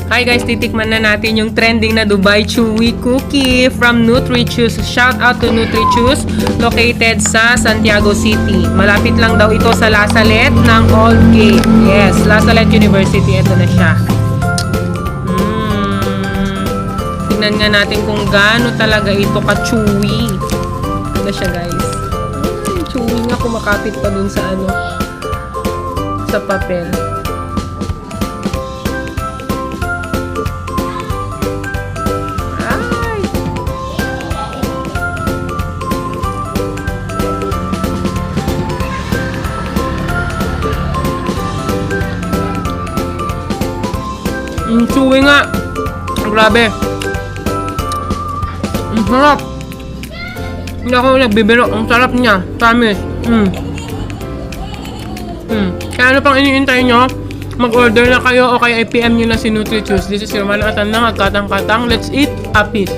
Hi guys, titikman na natin yung trending na Dubai Chewy Cookie from NutriChoose. Shout out to NutriChoose, located sa Santiago City. Malapit lang daw ito sa La Salette ng Old Gate. Yes, La Salette University. Ito na siya. Tingnan nga natin kung gaano talaga ito ka-chewy. Ito siya guys. Chewy nga, kumakapit pa dun sa ano, sa papel. Chewy nga. Grabe. Ang sarap. Hindi ako nagbibiro. Ang sarap niya. Promise. Kaya ano pang iniintay nyo? Mag-order na kayo o kaya i-PM nyo na si NutriChoose. This is your man at katang-katang. Let's eat a piece.